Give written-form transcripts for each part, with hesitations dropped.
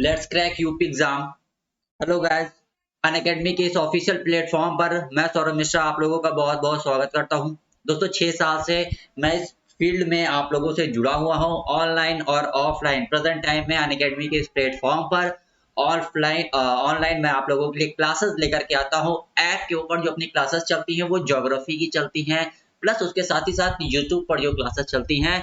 Let's crack UP exam. Hello guys, Unacademy के इस official platform पर मैं सौरभ मिश्रा आप लोगों का बहुत बहुत स्वागत करता हूं। दोस्तों 6 साल से मैं इस फील्ड में आप लोगों से जुड़ा हुआ हूं, ऑनलाइन और ऑफलाइन। प्रेजेंट टाइम में अनअकैडमी के इस प्लेटफॉर्म पर ऑनलाइन मैं आप लोगों के लिए क्लासेस लेकर के आता हूं। ऐप के ऊपर जो अपनी क्लासेस चलती हैं वो ज्योग्राफी की चलती हैं, प्लस उसके साथ ही साथ यूट्यूब पर जो क्लासेस चलती हैं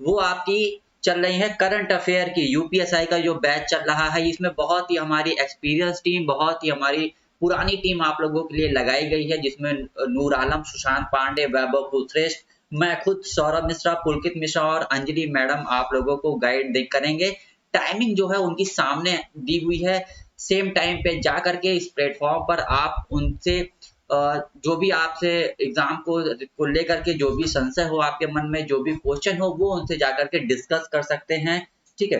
वो आपकी चल रही है करंट अफेयर की। यूपीएसआई का जो बैच चल रहा है इसमें बहुत ही हमारी एक्सपीरियंस टीम, बहुत ही हमारी पुरानी टीम आप लोगों के लिए लगाई गई है, जिसमें नूर आलम, सुशांत पांडे, वैभव कुलश्रेष्ठ, मैं खुद सौरभ मिश्रा, पुलकित मिश्रा और अंजलि मैडम आप लोगों को गाइड करेंगे। टाइमिंग जो है उनकी सामने दी हुई है। सेम टाइम पे जा करके इस प्लेटफॉर्म पर आप उनसे जो भी आपसे एग्जाम को लेकर के जो भी संशय हो आपके मन में, जो भी क्वेश्चन हो, वो उनसे जाकर के डिस्कस कर सकते हैं। ठीक है,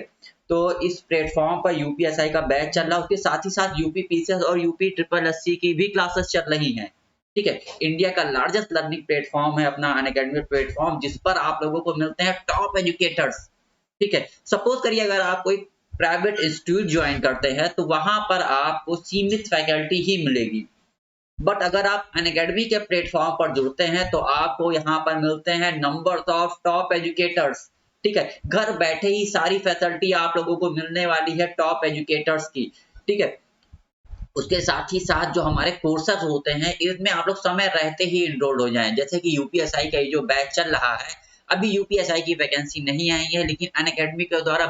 तो इस प्लेटफॉर्म पर यूपीएसआई का बैच चल रहा है, उसके साथ ही साथ यूपी पीसीएस और यूपी ट्रिपल एससी की भी क्लासेस चल रही हैं। ठीक है, इंडिया का लार्जेस्ट लर्निंग प्लेटफॉर्म है अपना अनअकैडमी प्लेटफॉर्म, जिस पर आप लोगों को मिलते हैं टॉप एजुकेटर्स। ठीक है, सपोज करिए अगर आप कोई प्राइवेट इंस्टीट्यूट ज्वाइन करते हैं तो वहां पर आपको सीमित फैकल्टी ही मिलेगी, बट अगर आप अनअकैडमी के प्लेटफॉर्म पर जुड़ते हैं तो आपको यहाँ पर मिलते हैं नंबर्स ऑफ टॉप एजुकेटर्स। ठीक है, घर बैठे ही सारी फैसिलिटी आप लोगों को मिलने वाली है टॉप एजुकेटर्स की। ठीक है, उसके साथ ही साथ जो हमारे कोर्सेज होते हैं इसमें आप लोग समय रहते ही इनरोल्ड हो जाएं। जैसे कि यूपीएसआई का जो बैच चल रहा है, अभी यूपीएसआई की वैकेंसी नहीं आई है, लेकिन अनअकैडमी के द्वारा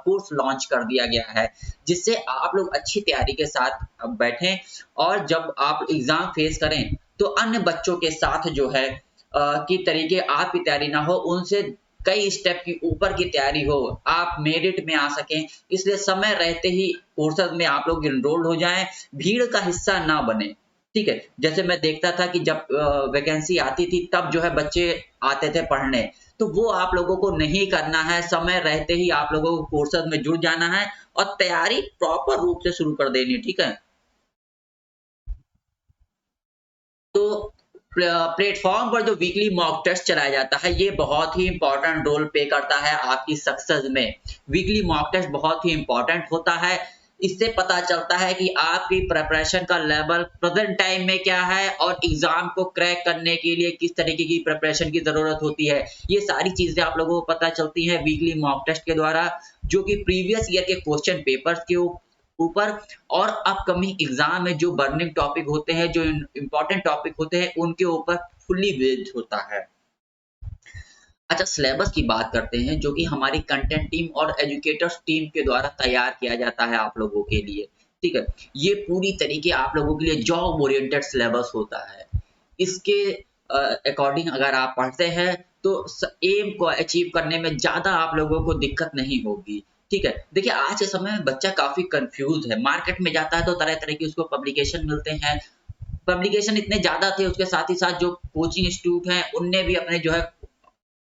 कोर्स लॉन्च कर दिया गया है, जिससे आप लोग अच्छी तैयारी के साथ बैठें और जब आप एग्जाम फेस करें तो अन्य बच्चों के साथ जो है की तरीके आपकी तैयारी ना हो, उनसे कई स्टेप की ऊपर की तैयारी हो, आप मेरिट में आ सकें। इसलिए समय रहते ही कोर्सेज में आप लोग इनरोल्ड हो जाएं, भीड़ का हिस्सा ना बने। ठीक है, जैसे मैं देखता था कि जब वैकेंसी आती थी तब जो है बच्चे आते थे पढ़ने, तो वो आप लोगों को नहीं करना है। समय रहते ही आप लोगों को कोर्सेज में जुड़ जाना है और तैयारी प्रॉपर रूप से शुरू कर देनी। ठीक है, तो प्लेटफॉर्म पर जो वीकली मॉक टेस्ट चलाया जाता है ये बहुत ही इंपॉर्टेंट रोल प्ले करता है आपकी सक्सेस में। वीकली मॉक टेस्ट बहुत ही इंपॉर्टेंट होता है। इससे पता चलता है कि आपकी प्रिपरेशन का लेवल प्रेजेंट टाइम में क्या है और एग्जाम को क्रैक करने के लिए किस तरीके की प्रिपरेशन की जरूरत होती है। ये सारी चीजें आप लोगों को पता चलती हैं वीकली मॉक टेस्ट के द्वारा, जो कि प्रीवियस ईयर के क्वेश्चन पेपर्स के ऊपर और अपकमिंग एग्जाम में जो बर्निंग टॉपिक होते हैं, जो इंपॉर्टेंट टॉपिक होते हैं, उनके ऊपर फुल्ली बेस्ड होता है। अच्छा, सिलेबस की बात करते हैं जो कि हमारी कंटेंट टीम और एजुकेटर्स टीम के द्वारा तैयार किया जाता है आप लोगों के लिए। ठीक है, ये पूरी तरीके आप लोगों के लिए जॉब ओरिएंटेड सिलेबस होता है। इसके अकॉर्डिंग अगर आप पढ़ते हैं तो एम को अचीव करने में ज्यादा आप लोगों को दिक्कत नहीं होगी। ठीक है, देखिए आज के समय में बच्चा काफी कंफ्यूज है, मार्केट में जाता है तो तरह तरह की उसको पब्लिकेशन मिलते हैं। पब्लिकेशन इतने ज्यादा थे, उसके साथ ही साथ जो कोचिंग इंस्टीट्यूट हैं उनने भी अपने जो है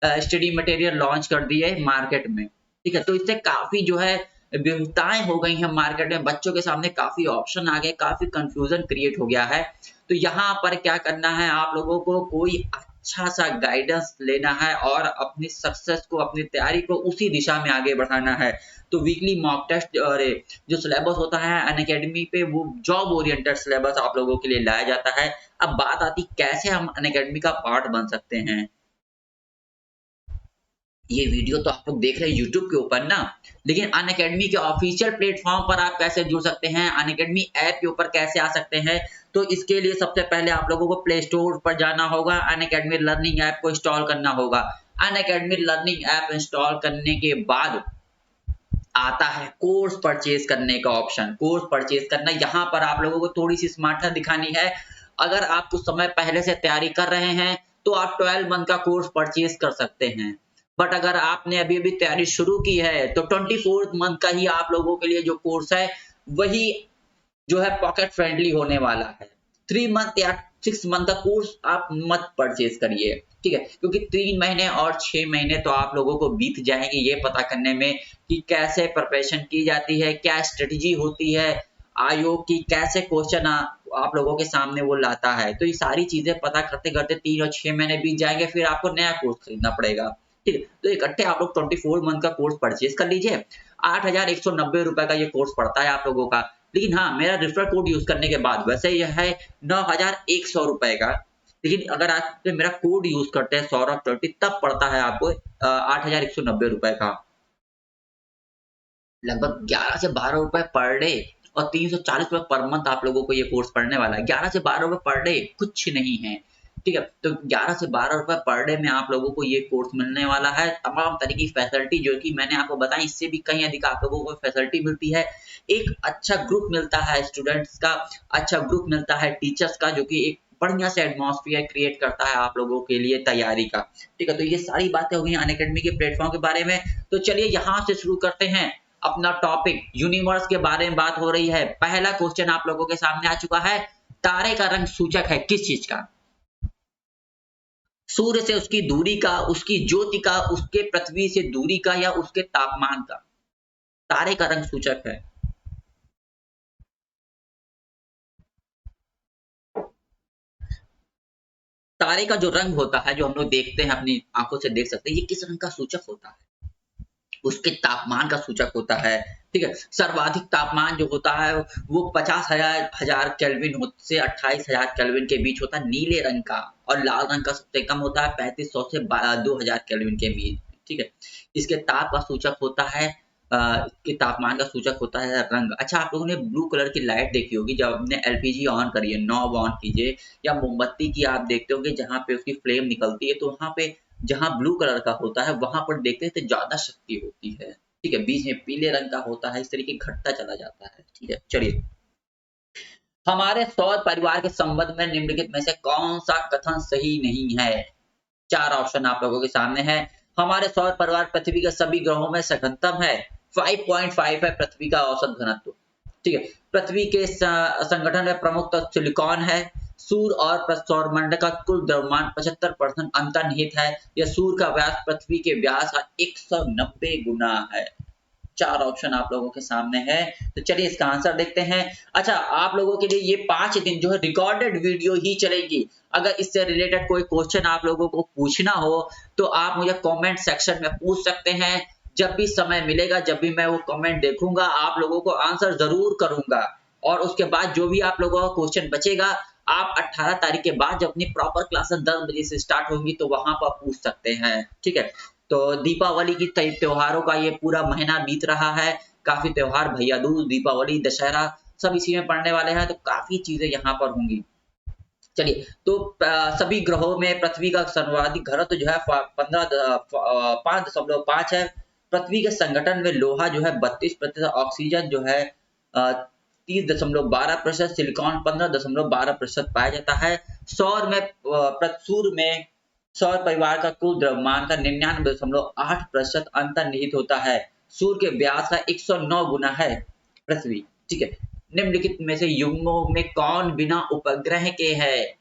स्टडी मटेरियल लॉन्च कर दिए मार्केट में। ठीक है, तो इससे काफी जो है विविधताएं हो गई हैं मार्केट में, बच्चों के सामने काफी ऑप्शन आ गए, काफी कंफ्यूजन क्रिएट हो गया है। तो यहाँ पर क्या करना है, आप लोगों को कोई अच्छा सा गाइडेंस लेना है और अपनी सक्सेस को, अपनी तैयारी को उसी दिशा में आगे बढ़ाना है। तो वीकली मॉक टेस्ट और जो सिलेबस होता है अनअकैडमी पे, वो जॉब ओरिएंटेड सिलेबस आप लोगों के लिए लाया जाता है। अब बात आती कैसे हम अनअकैडमी का पार्ट बन सकते हैं। ये वीडियो तो आप लोग देख रहे हैं यूट्यूब के ऊपर ना, लेकिन अनअकैडमी के ऑफिशियल प्लेटफॉर्म पर आप कैसे जुड़ सकते हैं, अनअकैडमी ऐप के ऊपर कैसे आ सकते हैं। तो इसके लिए सबसे पहले आप लोगों को प्ले स्टोर पर जाना होगा, अनअकैडमी लर्निंग ऐप को इंस्टॉल करना होगा। अनअकैडमी लर्निंग ऐप इंस्टॉल करने के बाद आता है कोर्स परचेज करने का ऑप्शन। कोर्स परचेज करना, यहाँ पर आप लोगों को थोड़ी सी स्मार्टनेस दिखानी है। अगर आप कुछ समय पहले से तैयारी कर रहे हैं तो आप 12 मंथ का कोर्स परचेज कर सकते हैं, बट अगर आपने अभी अभी तैयारी शुरू की है तो 24 मंथ का ही आप लोगों के लिए जो कोर्स है वही जो है पॉकेट फ्रेंडली होने वाला है। 3 मंथ या 6 मंथ का कोर्स आप मत परचेज करिए। ठीक है, क्योंकि 3 महीने और 6 महीने तो आप लोगों को बीत जाएंगे ये पता करने में कि कैसे प्रिपरेशन की जाती है, क्या स्ट्रेटेजी होती है, आयोग की कैसे क्वेश्चन आप लोगों के सामने वो लाता है। तो ये सारी चीजें पता करते करते 3 और 6 महीने बीत जाएंगे, फिर आपको नया कोर्स खरीदना पड़ेगा। ठीक है, तो इकट्ठे आप लोग 24 मंथ का कोर्स परचेज कर लीजिए। 8,190 रुपए का ये कोर्स पड़ता है आप लोगों का। लेकिन हाँ, मेरा रेफरल कोड यूज करने के बाद वैसे यह है 9,100 रुपए का, लेकिन अगर आप मेरा कोड यूज करते हैं सौरभ30 तब पड़ता है आपको 8,190 रुपए का। लगभग 11 से 12 रुपए पर डे और 340 रुपए पर मंथ आप लोगों को ये कोर्स पढ़ने वाला है। 11 से 12 रुपए पर डे कुछ नहीं है, ठीक है। तो 11 से 12 रुपए पर डे में आप लोगों को ये कोर्स मिलने वाला है। तमाम तरह की फैसिलिटी जो कि मैंने आपको बताई, इससे भी कहीं अधिक आप लोगों को फैसिलिटी मिलती है। एक अच्छा ग्रुप मिलता है स्टूडेंट्स का, अच्छा ग्रुप मिलता है टीचर्स का, जो कि एक बढ़िया से एटमॉस्फेयर क्रिएट करता है आप लोगों के लिए तैयारी का, ठीक है। तो ये सारी बातें हो गई अनअकैडमी के प्लेटफॉर्म के बारे में। तो चलिए यहाँ से शुरू करते हैं अपना टॉपिक। यूनिवर्स के बारे में बात हो रही है। पहला क्वेश्चन आप लोगों के सामने आ चुका है, तारे का रंग सूचक है किस चीज का? सूर्य से उसकी दूरी का, उसकी ज्योति का, उसके पृथ्वी से दूरी का, या उसके तापमान का? तारे का रंग सूचक है। तारे का जो रंग होता है, जो हम लोग देखते हैं अपनी आंखों से देख सकते हैं, ये किस रंग का सूचक होता है? उसके तापमान का सूचक होता है, ठीक है। सर्वाधिक तापमान जो होता है वो 50,000 केल्विन से 28,000 केल्विन के बीच होता है नीले रंग का, और लाल रंग का सबसे कम होता है 3500 से 2000 केल्विन के बीच, ठीक है। इसके ताप का सूचक होता है इसके तापमान का सूचक होता है रंग। अच्छा, आप लोगों ने ब्लू कलर की लाइट देखी होगी जब आपने एलपीजी ऑन करी है, नॉब ऑन कीजिए, या मोमबत्ती की आप देखते होंगे जहाँ पे उसकी फ्लेम निकलती है, तो वहां पे जहां ब्लू कलर का होता है वहां पर देखते हैं तो ज्यादा शक्ति होती है, ठीक है। बीच में पीले रंग का होता है, इस तरीके घटता चला जाता है, ठीक है। चलिए, हमारे सौर परिवार के संबंध में निम्नलिखित में से कौन सा कथन सही नहीं है? 4 ऑप्शन आप लोगों के सामने है। हमारे सौर परिवार पृथ्वी के सभी ग्रहों में सघनतम है। 5.5 है पृथ्वी का औसत घनत्व, ठीक है। पृथ्वी के संगठन में प्रमुख तत्व सिलिकॉन है। सूर्य और सौरमंडल का कुल द्रव्यमान 75% अंतर्निहित है। यह सूर्य का व्यास पृथ्वी के व्यास का 190 गुना है। 4 ऑप्शन आप लोगों के सामने है। तो चलिए इसका आंसर देखते हैं। अच्छा, आप लोगों के लिए ये 5 दिन जो है रिकॉर्डेड वीडियो ही चलेगी। अगर इससे रिलेटेड कोई क्वेश्चन आप लोगों को पूछना हो तो आप मुझे कमेंट सेक्शन में पूछ सकते हैं। जब भी समय मिलेगा, जब भी मैं वो कमेंट देखूंगा, आप लोगों को आंसर जरूर करूंगा। और उसके बाद जो भी आप लोगों का क्वेश्चन बचेगा, आप 18 तारीख के बाद जब अपनी प्रॉपर क्लासेस 10 बजे से स्टार्ट होंगी तो वहां पर पूछ सकते हैं, ठीक है। तो दीपावली की त्योहारों का ये पूरा महीना बीत रहा है। काफी त्योहार, भैया दूज, दीपावली, दशहरा, सब इसी में पड़ने वाले हैं, तो काफी चीजें यहाँ पर होंगी। चलिए, तो सभी ग्रहों में पृथ्वी का सर्वाधिक घनत्व जो है 5.5 है। पृथ्वी के संगठन में लोहा जो है 32%, ऑक्सीजन जो है 30.12%, सिलिकॉन 15.12% पाया जाता है। सूर्य में सौर परिवार का कुल द्रव्यमान का 99.8% अंतर्निहित होता है। सूर्य के व्यास का 109 गुना है पृथ्वी, ठीक है। निम्नलिखित में से युग्मों में कौन बिना उपग्रह के है?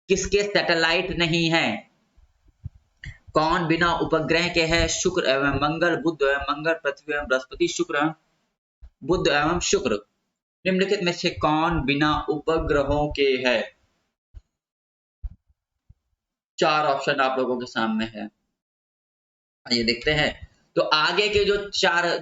किसके सैटेलाइट नहीं है? कौन बिना उपग्रह के है? शुक्र एवं मंगल, बुध एवं मंगल, पृथ्वी एवं बृहस्पति, शुक्र एवं बुध एवं शुक्र। निम्नलिखित में से कौन बिना उपग्रहों के है? 4 ऑप्शन आप लोगों के सामने है। आइए देखते हैं। तो आगे के जो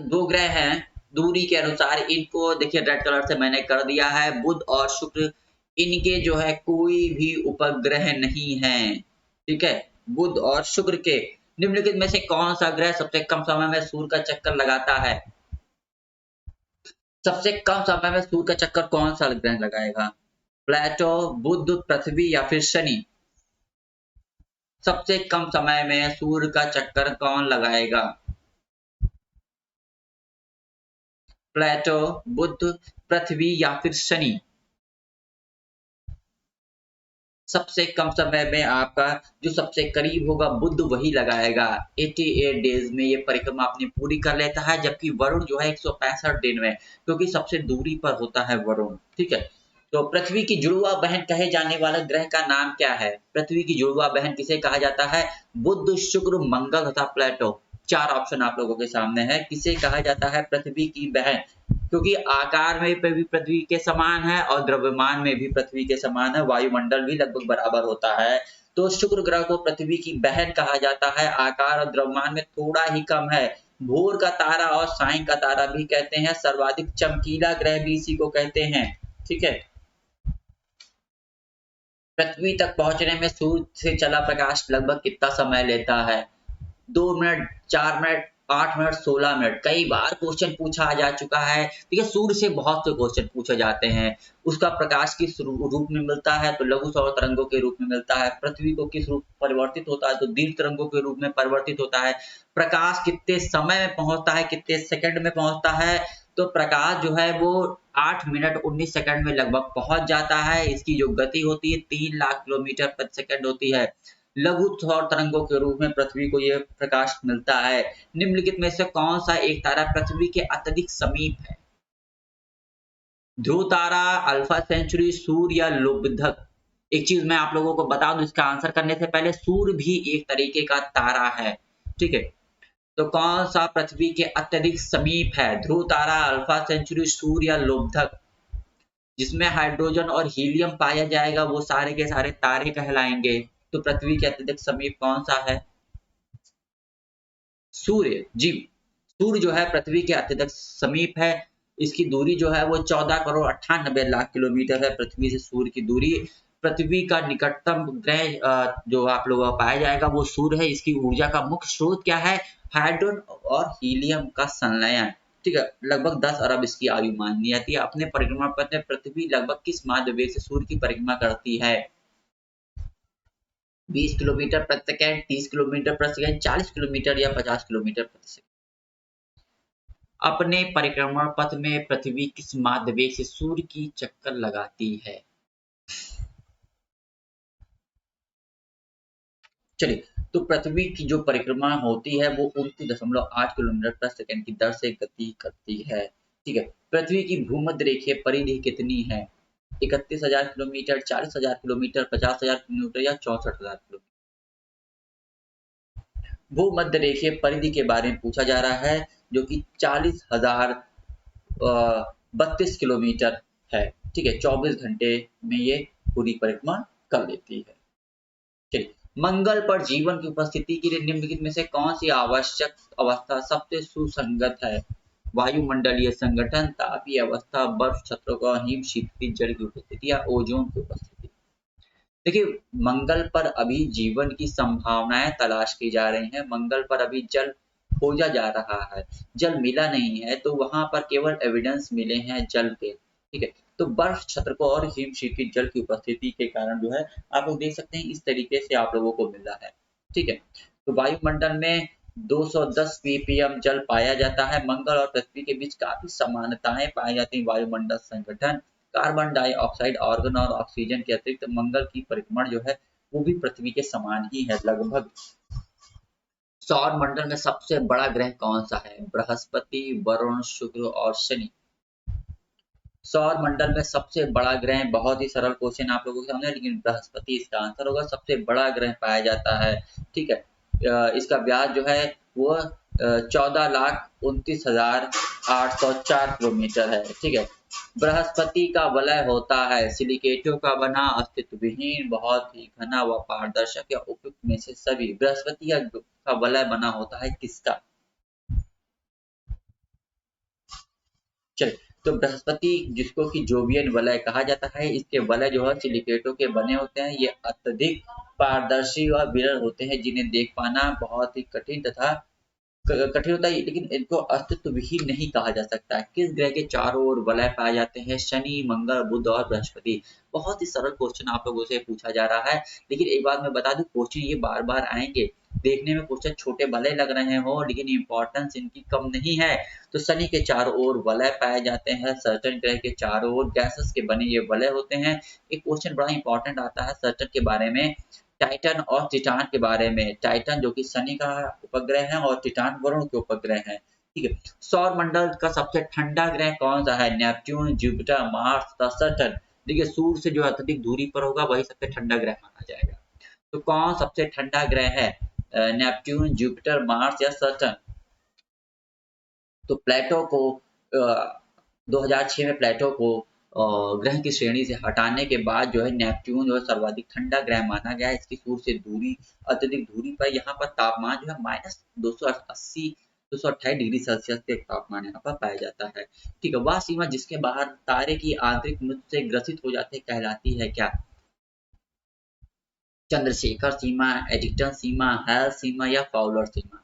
2 ग्रह हैं दूरी के अनुसार, इनको देखिए रेड कलर से मैंने कर दिया है, बुध और शुक्र। इनके जो है कोई भी उपग्रह नहीं है, ठीक है। बुध और शुक्र के। निम्नलिखित में से कौन सा ग्रह सबसे कम समय में सूर्य का चक्कर लगाता है? सबसे कम समय में सूर्य का चक्कर कौन सा ग्रह लगाएगा? प्लेटो, बुध, पृथ्वी या फिर शनि? सबसे कम समय में सूर्य का चक्कर कौन लगाएगा? प्लेटो, बुध, पृथ्वी या फिर शनि? सबसे कम समय में आपका जो सबसे करीब होगा बुध वही लगाएगा। 88 डेज में ये परिक्रमा अपनी पूरी कर लेता है, जबकि वरुण जो है 165 दिन में, क्योंकि सबसे दूरी पर होता है वरुण, ठीक है। तो पृथ्वी की जुड़वा बहन कहे जाने वाला ग्रह का नाम क्या है? पृथ्वी की जुड़वा बहन किसे कहा जाता है? बुध, शुक्र, मंगल तथा प्लेटो। 4 ऑप्शन आप लोगों के सामने है। किसे कहा जाता है पृथ्वी की बहन? क्योंकि आकार में भी पृथ्वी के समान है और द्रव्यमान में भी पृथ्वी के समान है, वायुमंडल भी लगभग बराबर होता है। तो शुक्र ग्रह को पृथ्वी की बहन कहा जाता है। आकार और द्रव्यमान में थोड़ा ही कम है, भोर का तारा और सायं का तारा भी कहते हैं। सर्वाधिक चमकीला ग्रह भी इसी को कहते हैं। ठीक है। पृथ्वी तक पहुंचने में सूर्य से चला प्रकाश लगभग कितना समय लेता है? 2 मिनट, 4 मिनट, 8 मिनट, 16 मिनट। कई बार क्वेश्चन पूछा जा चुका है। देखिए सूर्य से बहुत से क्वेश्चन पूछे जाते हैं। उसका प्रकाश किस रूप में मिलता है? तो लघु सौर तरंगों के रूप में मिलता है। पृथ्वी को किस रूप परिवर्तित होता है? तो दीर्घ तरंगों के रूप में परिवर्तित होता है। प्रकाश कितने समय में पहुंचता है, कितने सेकंड में पहुंचता है? तो प्रकाश जो है वो 8 मिनट 19 सेकंड में लगभग पहुंच जाता है। इसकी जो गति होती है 3 लाख किलोमीटर प्रति सेकंड होती है। लघु सौर तरंगों के रूप में पृथ्वी को यह प्रकाश मिलता है। निम्नलिखित में से कौन सा एक तारा पृथ्वी के अत्यधिक समीप है? ध्रुव तारा, अल्फा सेंचुरी, सूर्य या लोकधक? एक चीज मैं आप लोगों को बता दूं इसका आंसर करने से पहले, सूर्य भी एक तरीके का तारा है। ठीक है। तो कौन सा पृथ्वी के अत्यधिक समीप है? ध्रुव तारा, अल्फा सेंचुरी, सूर्य या लोकधक? जिसमें हाइड्रोजन और हीलियम पाया जाएगा वो सारे के सारे तारे कहलाएंगे। तो पृथ्वी के अत्यधिक समीप कौन सा है? सूर्य। जी, सूर्य जो है पृथ्वी के अत्यधिक समीप है। इसकी दूरी जो है वो 14 करोड़ 98 लाख किलोमीटर है। पृथ्वी से सूर्य की दूरी। पृथ्वी का निकटतम ग्रह जो आप लोगों को पाया जाएगा वो सूर्य है। इसकी ऊर्जा का मुख्य स्रोत क्या है? हाइड्रोजन और हीलियम का संलयन। ठीक है। लगभग 10 अरब इसकी आयु मानी जाती है। अपने परिक्रमा पथ में पृथ्वी लगभग किस माध्य वेग से सूर्य की परिक्रमा करती है? 20 किलोमीटर प्रति सेकंड, 30 किलोमीटर प्रति सेकंड, 40 किलोमीटर या 50 किलोमीटर प्रति सेकंड? अपने परिक्रमा पथ में पृथ्वी किस माध्य वेग से सूर्य की चक्कर लगाती है? चलिए, तो पृथ्वी की जो परिक्रमा होती है वो 29.8 किलोमीटर प्रति सेकंड की दर से गति करती है। ठीक है। पृथ्वी की भूमध्य रेखीय परिधि कितनी है? 31,000 किलोमीटर, 40,000 किलोमीटर, 50,000 किलोमीटर या 64,000 किलोमीटर? भूमध्य रेखीय परिधि के बारे में पूछा जा रहा है, जो कि 40,032 किलोमीटर है। ठीक है। 24 घंटे में ये पूरी परिक्रमा कर लेती है। चलिए, मंगल पर जीवन की उपस्थिति के लिए निम्नलिखित में से कौन सी आवश्यक अवस्था सबसे सुसंगत है? वायुमंडलीय संगठन, तापीय अवस्था, बर्फ छत्रों का हिम शीतल जल की उपस्थिति या ओजोन की उपस्थिति? देखिए, मंगल पर अभी जीवन की संभावनाएं तलाश की जा रही हैं। मंगल पर अभी जल खोजा जा रहा है। जल मिला नहीं है, तो वहां पर केवल एविडेंस मिले हैं जल के। ठीक है। तो बर्फ छत्र को और हिम शीतल जल की उपस्थिति के कारण जो है आप लोग देख सकते हैं इस तरीके से आप लोगों को मिला है। ठीक है। तो वायुमंडल में 210 ppm जल पाया जाता है। मंगल और पृथ्वी के बीच काफी समानताएं पाई जाती हैं। वायुमंडल संगठन, कार्बन डाइऑक्साइड, ऑर्गन और ऑक्सीजन के अतिरिक्त मंगल की परिक्रमण जो है वो भी पृथ्वी के समान ही है लगभग। सौर मंडल में सबसे बड़ा ग्रह कौन सा है? बृहस्पति, वरुण, शुक्र और शनि? सौर मंडल में सबसे बड़ा ग्रह, बहुत ही सरल क्वेश्चन आप लोगों के सामने, लेकिन बृहस्पति इसका आंसर होगा। सबसे बड़ा ग्रह पाया जाता है। ठीक है। इसका व्यास जो है वो 14,29,804 किलोमीटर है। ठीक है। बृहस्पति का वलय होता है सिलिकेटों का बना, अस्तित्व विहीन, बहुत ही घना व पारदर्शक या उपयुक्त में से सभी। बृहस्पति का वलय बना होता है किसका? चलिए, तो बृहस्पति जिसको कि जोवियन वलय कहा जाता है, इसके वलय जो है सिलिकेटों के बने होते हैं। ये अत्यधिक पारदर्शी और विरल होते हैं, जिन्हें देख पाना बहुत ही कठिन तथा कठिन होता है, लेकिन इनको अस्तित्व विहीन नहीं कहा जा सकता है। किस ग्रह के चारों ओर वलय पाए जाते हैं? शनि, मंगल, बुध और बृहस्पति। बहुत ही सरल क्वेश्चन आप लोगों से पूछा जा रहा है, लेकिन एक बात मैं बता दूं, क्वेश्चन ये बार बार आएंगे। देखने में क्वेश्चन छोटे भले लग रहे हो, लेकिन इंपॉर्टेंस इनकी कम नहीं है। तो शनि के चारों ओर वलय पाए जाते हैं। सैटर्न ग्रह के चारों ओर गैसेस के बने ये वलय होते हैं। एक क्वेश्चन बड़ा इंपॉर्टेंट आता है सैटर्न के बारे में, टाइटन और टिटान के बारे में। टाइटन जो कि शनि का उपग्रह है और टिटान वरुण के उपग्रह है। ठीक है। सौर मंडल का सबसे ठंडा ग्रह कौन सा है? नेपच्यून, जुपिटर, मार्स तथा सैटर्न? देखिए, सूर्य से जो अत्यधिक दूरी पर होगा वही सबसे ठंडा ग्रह माना जाएगा। तो कौन सबसे ठंडा ग्रह है? नेपच्यून, जुपिटर, मार्स या सैटर्न? तो प्लेटो को 2006 में प्लेटो को ग्रह की श्रेणी से हटाने के बाद जो है नेपच्यून जो है सर्वाधिक ठंडा ग्रह माना गया है। इसकी सूर्य से दूरी, अत्यधिक दूरी पर यहाँ पर तापमान जो है -280 228 डिग्री सेल्सियस के तापमान यहाँ पर पाया जाता है। ठीक है, वह सीमा जिसके बाहर तारे की आंतरिक मृत्यु से ग्रसित हो जाते कहलाती है क्या? चंद्रशेखर सीमा, एडिक्टन सीमा, हेल सीमा या फाउलर सीमा?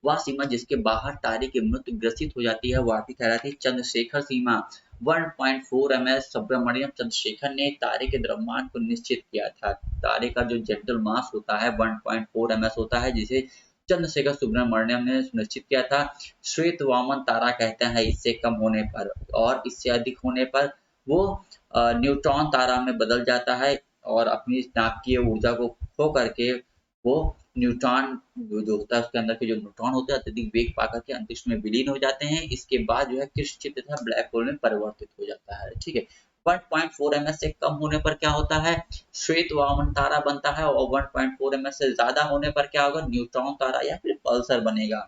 वह सीमा जिसके बाहर तारे की मृत्यु ग्रसित हो जाती है वह भी कहलाती है चंद्रशेखर सीमा। 1.4 ms सुब्रमण्यम चंद्रशेखर ने तारे के द्रव्यमान को निश्चित किया था। तारे का जो जेंटल मास होता है 1.4 ms होता है, जिसे चंद्रशेखर सुब्रमण्यम ने सुनिश्चित किया था। श्वेत वामन तारा कहते हैं इससे कम होने पर, और इससे अधिक होने पर वो न्यूट्रॉन तारा में बदल जाता है और अपनी नाभिकीय ऊर्जा को खो करके वो न्यूट्रॉन जो होता है उसके अंदर के जो न्यूट्रॉन होते हैं अत्यधिक वेग पाकर के अंतरिक्ष में विलीन हो जाते हैं। इसके बाद जो है कृष्ण तथा ब्लैक होल में परिवर्तित हो जाता है। ठीक है, 1.4 ms से कम होने पर क्या होता है? श्वेत वामन तारा बनता है, और 1.4 ms से ज्यादा होने पर क्या होगा? न्यूट्रॉन तारा या फिर पल्सर बनेगा।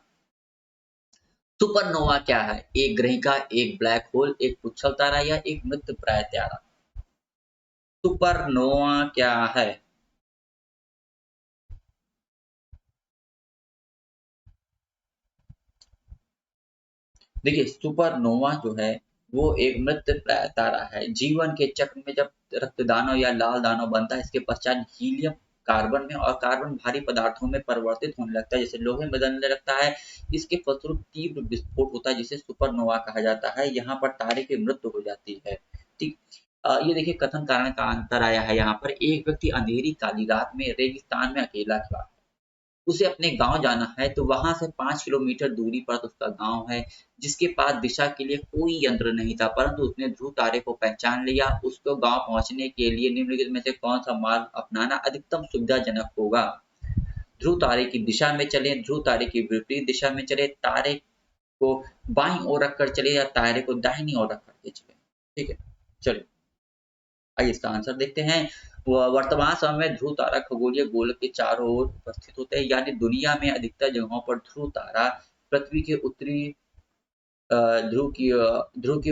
सुपरनोवा क्या है? एक ग्रहिका, एक ब्लैक होल, एक पुच्छल तारा या एक मृतप्राय तारा? सुपरनोवा क्या है? देखिए, सुपरनोवा जो है वो एक मृतप्राय तारा है। जीवन के चक्र में जब रक्तदानव या लाल दानव बनता है, इसके पश्चात हीलियम कार्बन में और कार्बन भारी पदार्थों में परिवर्तित होने लगता है, जैसे लोहे में बदलने लगता है। इसके फलस्वरूप तीव्र विस्फोट होता है जिसे सुपरनोवा कहा जाता है। यहाँ पर तारे की मृत्यु हो जाती है। ठीक, ये देखिए कथन कारण का अंतर आया है यहाँ पर। एक व्यक्ति अंधेरी काली रात में रेगिस्तान में अकेला खड़ा, उसे अपने गांव जाना है, तो वहां से 5 किलोमीटर दूरी पर उसका गांव है, जिसके पास दिशा के लिए कोई यंत्र नहीं था, परंतु उसने ध्रुव तारे को पहचान लिया। उसको गांव पहुंचने के लिए निम्नलिखित में से कौन सा मार्ग अपनाना अधिकतम सुविधाजनक होगा? ध्रुव तारे की दिशा में चले, ध्रुव तारे की विपरीत दिशा में चले, तारे को बाईं ओर रखकर चले या तारे को दाहिनी ओर रख करके चले। ठीक है, चलिए आइए इसका आंसर देखते हैं। वर्तमान समय में ध्रुव तारा खगोलीय गोलक के चारों ओर उपस्थित होते हैं, यानी दुनिया में अधिकतर जगहों पर ध्रुव तारा पृथ्वी के उत्तरी ध्रुव की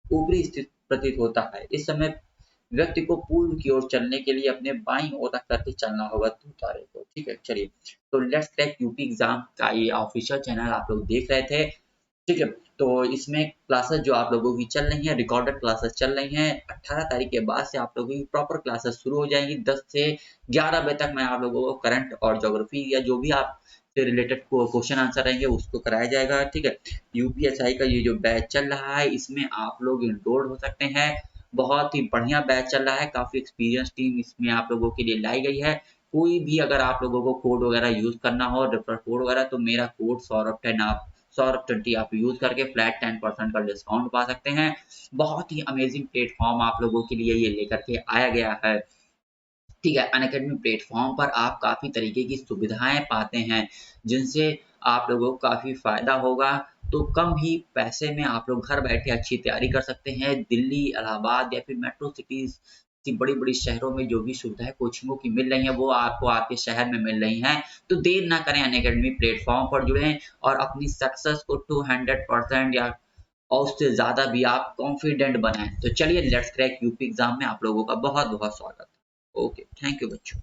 ऊपरी स्थित प्रतीत होता है। इस समय व्यक्ति को पूर्व की ओर चलने के लिए अपने बाईं ओर रख करके चलना होगा ध्रुव तारे को। ठीक है, चलिए तो लेट्स क्रैक यूपी एग्जाम का ये ऑफिशियल चैनल आप लोग देख रहे थे। ठीक है, तो इसमें क्लासेस जो आप लोगों की चल रही हैं, रिकॉर्डेड क्लासेस चल रही हैं। 18 तारीख के बाद से आप लोगों की प्रॉपर क्लासेस शुरू हो जाएंगी। 10 से 11 बजे तक मैं आप लोगों को करंट और ज्योग्राफी या जो भी आप से रिलेटेड क्वेश्चन आंसर रहेंगे उसको कराया जाएगा। ठीक है, यूपीएसआई का ये जो बैच चल रहा है इसमें आप लोग इनरोल हो सकते हैं। बहुत ही बढ़िया बैच चल रहा है, काफी एक्सपीरियंस टीम इसमें आप लोगों के लिए लाई गई है। कोई भी अगर आप लोगों को कोड वगैरह यूज करना हो, रेफर कोड वगैरह, तो मेरा कोड सौरभ10 आप सौरभ20 आप यूज करके फ्लैट 10% का डिस्काउंट पा सकते हैं। बहुत ही अमेजिंग प्लेटफॉर्म आप लोगों के लिए ये लेकर के आया गया है। ठीक है, अनअकैडमी प्लेटफॉर्म पर आप काफी तरीके की सुविधाएं पाते हैं जिनसे आप लोगों को काफी फायदा होगा। तो कम ही पैसे में आप लोग घर बैठे अच्छी तैयारी कर सकते हैं। दिल्ली, इलाहाबाद या फिर मेट्रो सिटीज की बड़ी बड़ी शहरों में जो भी सुविधाएं कोचिंगों की मिल रही है वो आपको आपके शहर में मिल रही हैं। तो देर ना करें, अनअकैडमी प्लेटफॉर्म पर जुड़ें और अपनी सक्सेस को 200% या और उससे ज्यादा भी आप कॉन्फिडेंट बनाएं। तो चलिए लेट्स क्रैक यूपी एग्जाम में आप लोगों का बहुत बहुत स्वागत है। ओके, थैंक यू बच्चों।